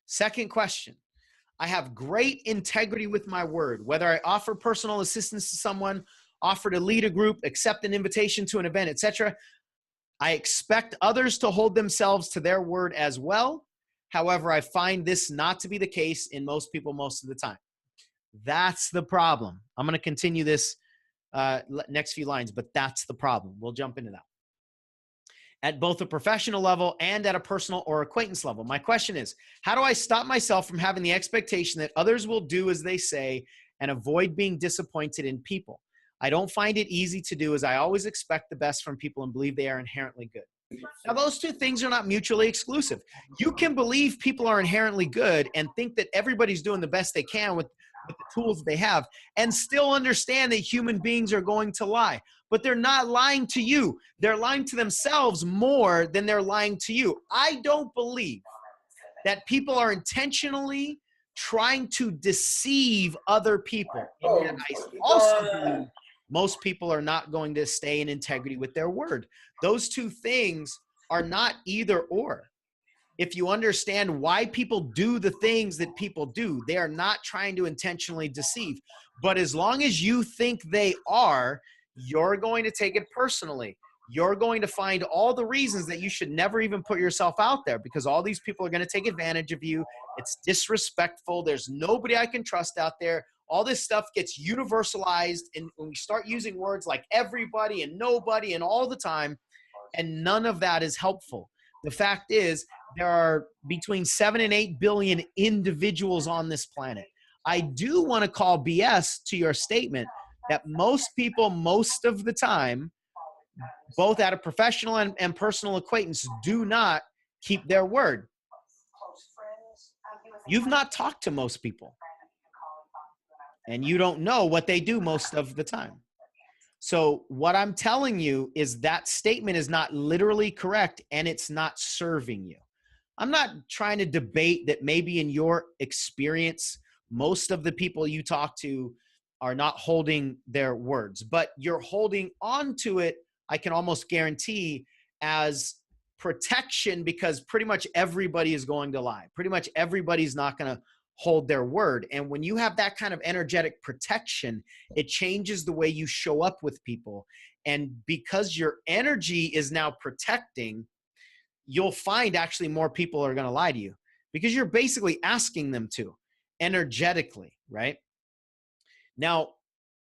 Second question, I have great integrity with my word. Whether I offer personal assistance to someone, offer to lead a group, accept an invitation to an event, etc., I expect others to hold themselves to their word as well. However, I find this not to be the case in most people most of the time. That's the problem. I'm going to continue this next few lines, but that's the problem. We'll jump into that. At both a professional level and at a personal or acquaintance level, my question is, how do I stop myself from having the expectation that others will do as they say and avoid being disappointed in people? I don't find it easy to do, as I always expect the best from people and believe they are inherently good. Now, those two things are not mutually exclusive. You can believe people are inherently good and think that everybody's doing the best they can with the tools they have, and still understand that human beings are going to lie. But they're not lying to you. They're lying to themselves more than they're lying to you. I don't believe that people are intentionally trying to deceive other people. And yet I also believe most people are not going to stay in integrity with their word. Those two things are not either or. If you understand why people do the things that people do, they are not trying to intentionally deceive. But as long as you think they are, you're going to take it personally. You're going to find all the reasons that you should never even put yourself out there, because all these people are going to take advantage of you. It's disrespectful. There's nobody I can trust out there. All this stuff gets universalized. And when we start using words like everybody and nobody and all the time, and none of that is helpful. The fact is, there are between 7 and 8 billion individuals on this planet. I do want to call BS to your statement that most people, most of the time, both at a professional and personal acquaintance, do not keep their word. You've not talked to most people, and you don't know what they do most of the time. So what I'm telling you is that statement is not literally correct, and it's not serving you. I'm not trying to debate that maybe in your experience, most of the people you talk to are not holding their words, but you're holding on to it, I can almost guarantee, as protection, because pretty much everybody is going to lie. Pretty much everybody's not going to hold their word. And when you have that kind of energetic protection, it changes the way you show up with people. And because your energy is now protecting, you'll find actually more people are going to lie to you, because you're basically asking them to energetically, right? Now,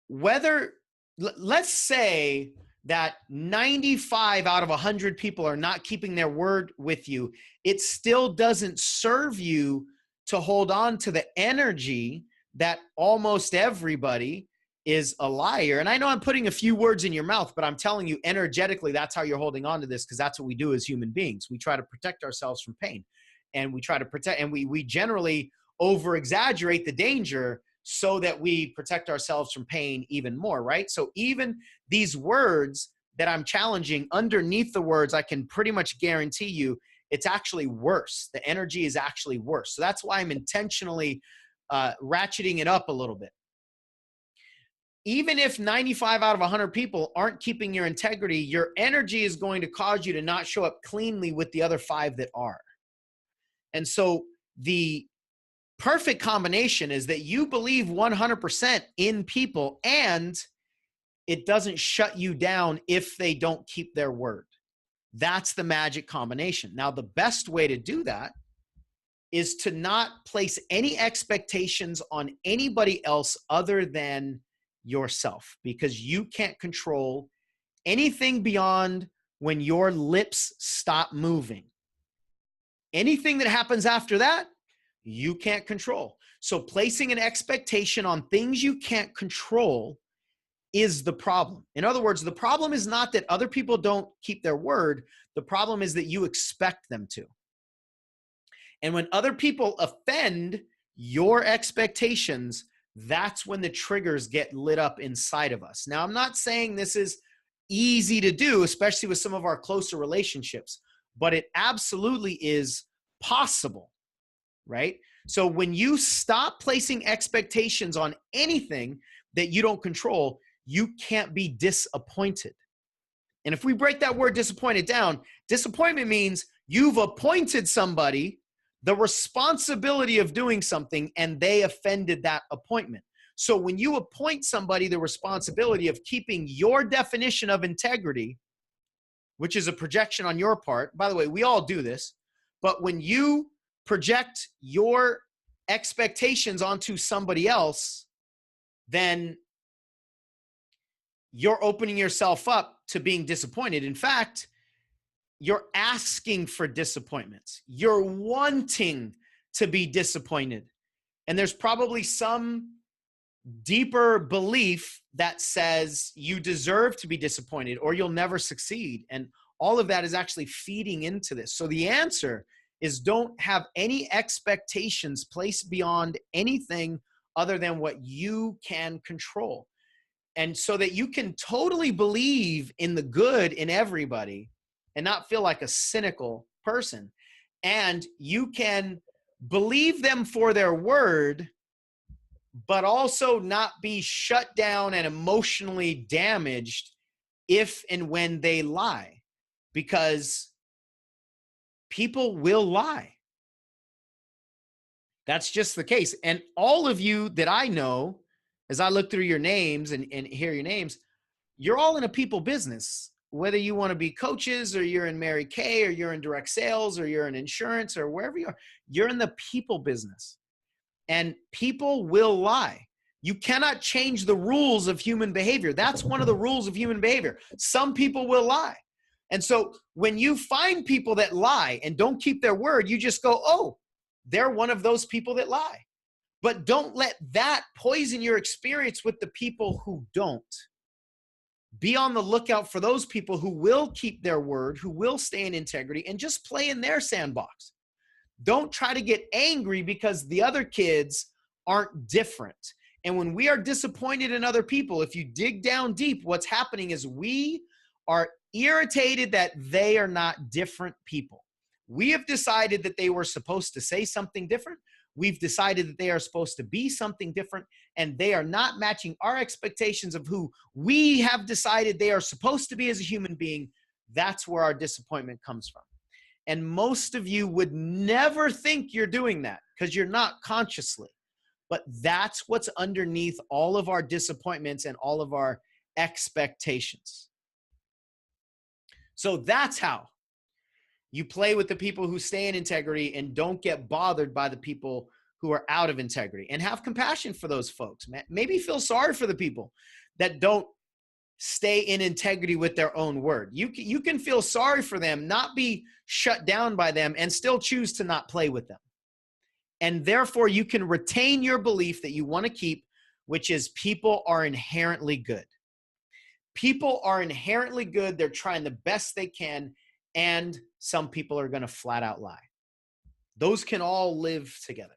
let's say that 95 out of 100 people are not keeping their word with you, it still doesn't serve you to hold on to the energy that almost everybody is a liar. And I know I'm putting a few words in your mouth, but I'm telling you energetically, that's how you're holding on to this, because that's what we do as human beings. We try to protect ourselves from pain, and we try to protect, and we generally over exaggerate the danger so that we protect ourselves from pain even more, right? So even these words that I'm challenging, underneath the words, I can pretty much guarantee you it's actually worse. The energy is actually worse. So that's why I'm intentionally ratcheting it up a little bit. Even if 95 out of 100 people aren't keeping your integrity, your energy is going to cause you to not show up cleanly with the other 5 that are. And so the perfect combination is that you believe 100% in people, and it doesn't shut you down if they don't keep their word. That's the magic combination. Now, the best way to do that is to not place any expectations on anybody else other than yourself, because you can't control anything beyond when your lips stop moving. Anything that happens after that, you can't control. So placing an expectation on things you can't control is the problem. In other words, the problem is not that other people don't keep their word. The problem is that you expect them to. And when other people offend your expectations, that's when the triggers get lit up inside of us. Now, I'm not saying this is easy to do, especially with some of our closer relationships, but it absolutely is possible, right? So when you stop placing expectations on anything that you don't control, you can't be disappointed. And if we break that word disappointed down, disappointment means you've appointed somebody the responsibility of doing something and they offended that appointment. So when you appoint somebody the responsibility of keeping your definition of integrity, which is a projection on your part, by the way, we all do this, but when you project your expectations onto somebody else, then you're opening yourself up to being disappointed. In fact, you're asking for disappointments. You're wanting to be disappointed. And there's probably some deeper belief that says you deserve to be disappointed or you'll never succeed. And all of that is actually feeding into this. So the answer is don't have any expectations placed beyond anything other than what you can control. And so that you can totally believe in the good in everybody and not feel like a cynical person. And you can believe them for their word, but also not be shut down and emotionally damaged if and when they lie, because people will lie. That's just the case. And all of you that I know, as I look through your names and hear your names, you're all in a people business. Whether you want to be coaches or you're in Mary Kay or you're in direct sales or you're in insurance or wherever you are, you're in the people business. And people will lie. You cannot change the rules of human behavior. That's one of the rules of human behavior. Some people will lie. And so when you find people that lie and don't keep their word, you just go, oh, they're one of those people that lie. But don't let that poison your experience with the people who don't. Be on the lookout for those people who will keep their word, who will stay in integrity, and just play in their sandbox. Don't try to get angry because the other kids aren't different. And when we are disappointed in other people, if you dig down deep, what's happening is we are irritated that they are not different people. We have decided that they were supposed to say something different. We've decided that they are supposed to be something different, and they are not matching our expectations of who we have decided they are supposed to be as a human being. That's where our disappointment comes from. And most of you would never think you're doing that because you're not consciously. But that's what's underneath all of our disappointments and all of our expectations. So that's how you play with the people who stay in integrity and don't get bothered by the people who are out of integrity, and have compassion for those folks. Maybe feel sorry for the people that don't stay in integrity with their own word. You can feel sorry for them, not be shut down by them, and still choose to not play with them. And therefore, you can retain your belief that you want to keep, which is people are inherently good. People are inherently good. They're trying the best they can, and some people are going to flat out lie. Those can all live together.